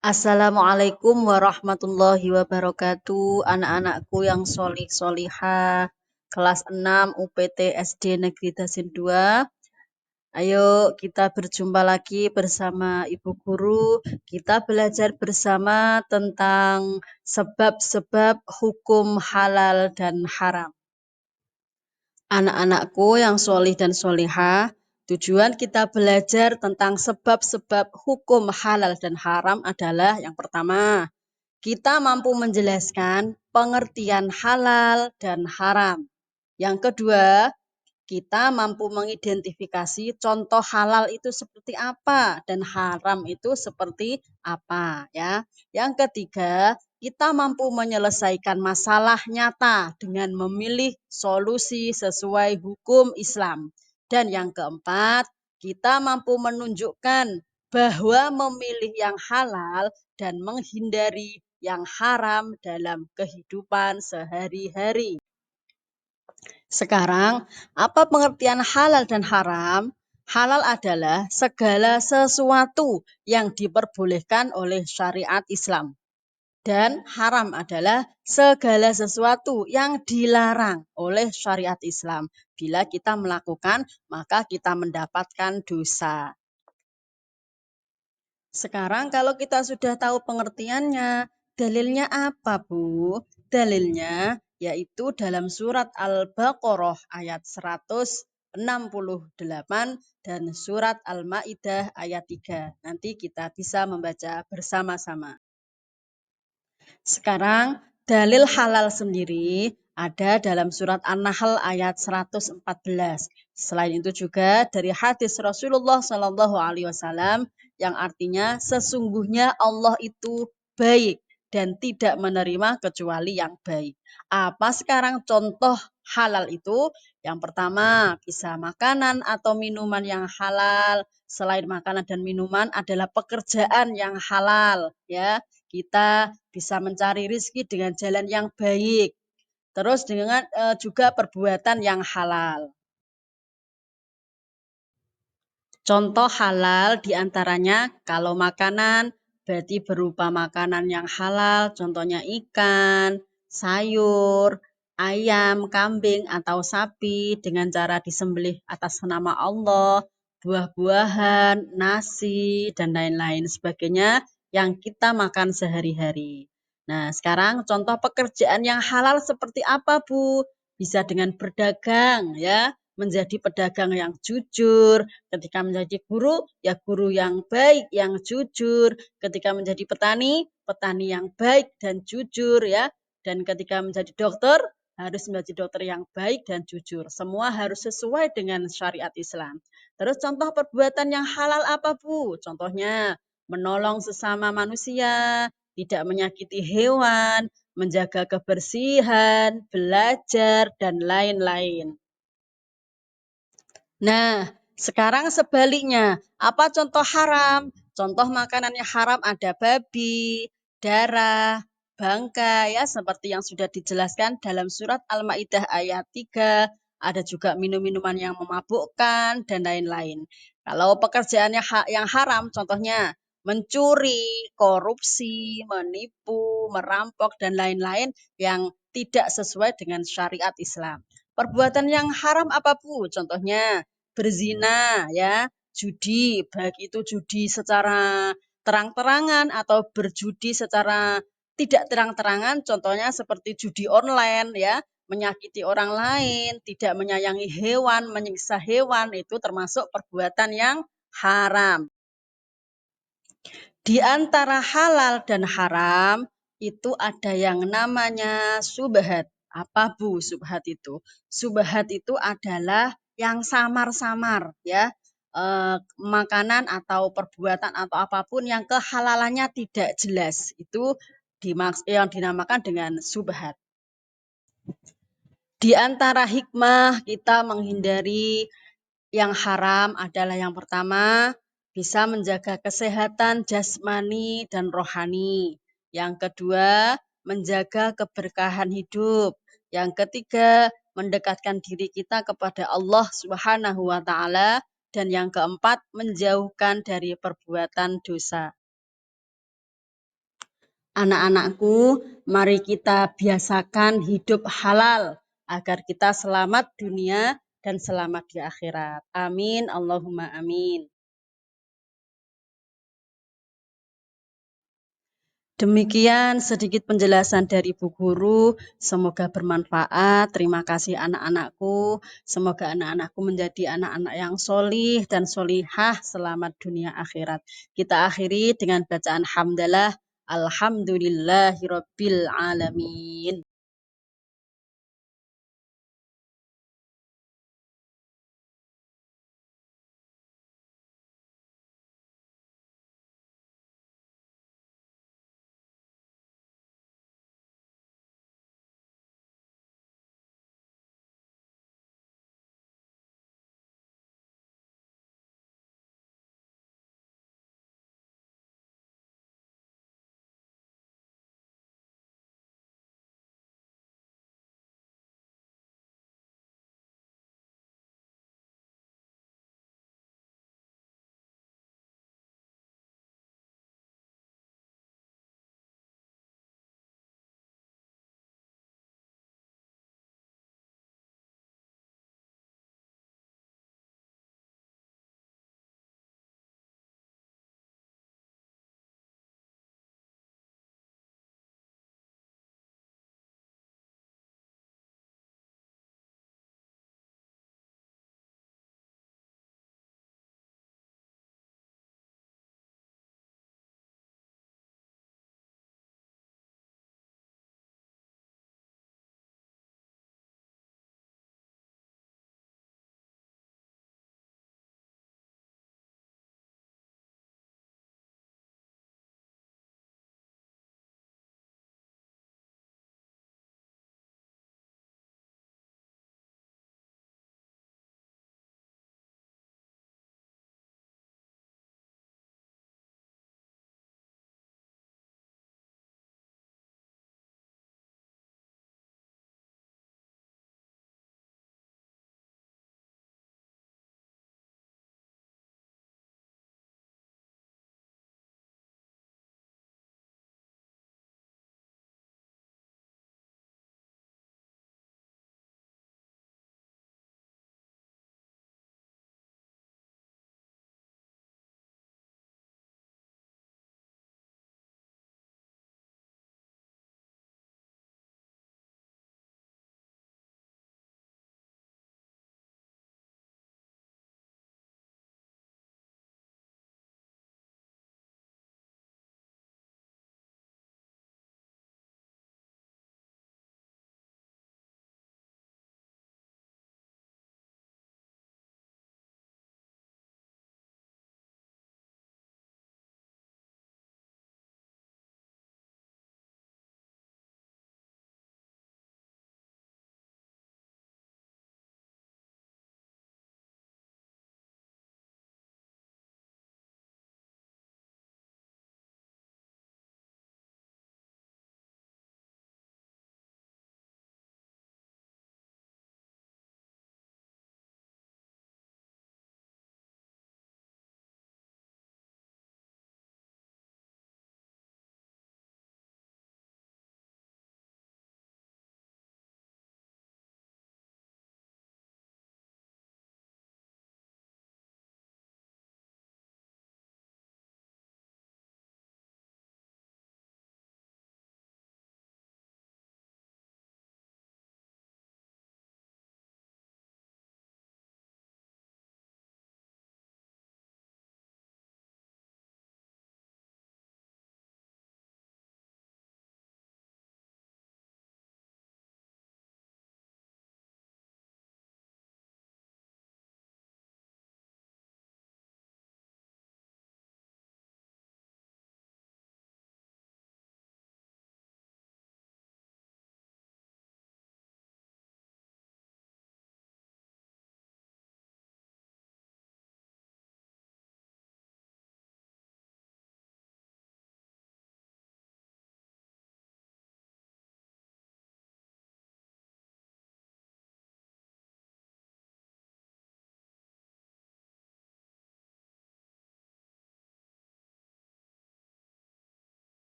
Assalamualaikum warahmatullahi wabarakatuh. Anak-anakku yang solih solihah kelas 6 UPT SD Negeri Dasin 2. Ayo kita berjumpa lagi bersama Ibu Guru. Kita belajar bersama tentang sebab-sebab hukum halal dan haram. Anak-anakku yang solih dan solihah, tujuan kita belajar tentang sebab-sebab hukum halal dan haram adalah yang pertama, kita mampu menjelaskan pengertian halal dan haram. Yang kedua, kita mampu mengidentifikasi contoh halal itu seperti apa dan haram itu seperti apa, ya. Yang ketiga, kita mampu menyelesaikan masalah nyata dengan memilih solusi sesuai hukum Islam. Dan yang keempat, kita mampu menunjukkan bahwa memilih yang halal dan menghindari yang haram dalam kehidupan sehari-hari. Sekarang, apa pengertian halal dan haram? Halal adalah segala sesuatu yang diperbolehkan oleh syariat Islam. Dan haram adalah segala sesuatu yang dilarang oleh syariat Islam. Bila kita melakukan, maka kita mendapatkan dosa. Sekarang kalau kita sudah tahu pengertiannya, dalilnya apa, Bu? Dalilnya yaitu dalam surat Al-Baqarah ayat 168 dan surat Al-Maidah ayat 3. Nanti kita bisa membaca bersama-sama. Sekarang dalil halal sendiri ada dalam surat An-Nahl ayat 114. Selain itu juga dari hadis Rasulullah SAW yang artinya sesungguhnya Allah itu baik dan tidak menerima kecuali yang baik. Apa sekarang contoh halal itu? Yang pertama, bisa makanan atau minuman yang halal. Selain makanan dan minuman adalah pekerjaan yang halal, ya. Kita bisa mencari rezeki dengan jalan yang baik. Terus dengan juga perbuatan yang halal. Contoh halal diantaranya kalau makanan berarti berupa makanan yang halal, contohnya ikan, sayur, ayam, kambing, atau sapi dengan cara disembelih atas nama Allah, buah-buahan, nasi, dan lain-lain sebagainya yang kita makan sehari-hari. Nah, sekarang contoh pekerjaan yang halal seperti apa, Bu? Bisa dengan berdagang, ya, menjadi pedagang yang jujur. Ketika menjadi guru, ya guru yang baik, yang jujur. Ketika menjadi petani, petani yang baik dan jujur, ya. Dan ketika menjadi dokter, harus menjadi dokter yang baik dan jujur. Semua harus sesuai dengan syariat Islam. Terus contoh perbuatan yang halal apa, Bu? Contohnya menolong sesama manusia, tidak menyakiti hewan, menjaga kebersihan, belajar, dan lain-lain. Nah, sekarang sebaliknya, apa contoh haram? Contoh makanannya haram ada babi, darah, bangkai, ya, seperti yang sudah dijelaskan dalam surat Al-Maidah ayat 3. Ada juga minum-minuman yang memabukkan dan lain-lain. Kalau pekerjaannya yang haram, contohnya mencuri, korupsi, menipu, merampok, dan lain-lain yang tidak sesuai dengan syariat Islam. Perbuatan yang haram apa, Bu? Contohnya berzina, ya, judi, baik itu judi secara terang-terangan atau berjudi secara tidak terang-terangan, contohnya seperti judi online, ya, menyakiti orang lain, tidak menyayangi hewan, menyiksa hewan, itu termasuk perbuatan yang haram. Di antara halal dan haram itu ada yang namanya subhat. Apa, Bu, subhat itu? Subhat itu adalah yang samar-samar, ya. Makanan atau perbuatan atau apapun yang kehalalannya tidak jelas. Itu yang dinamakan dengan subhat. Di antara hikmah kita menghindari yang haram adalah yang pertama, bisa menjaga kesehatan jasmani dan rohani. Yang kedua, menjaga keberkahan hidup. Yang ketiga, mendekatkan diri kita kepada Allah Subhanahu wa taala, dan yang keempat, menjauhkan dari perbuatan dosa. Anak-anakku, mari kita biasakan hidup halal agar kita selamat dunia dan selamat di akhirat. Amin, Allahumma amin. Demikian sedikit penjelasan dari Bu Guru. Semoga bermanfaat. Terima kasih anak-anakku. Semoga anak-anakku menjadi anak-anak yang solih dan solihah selamat dunia akhirat. Kita akhiri dengan bacaan hamdalah. Alhamdulillahirabbil alamin.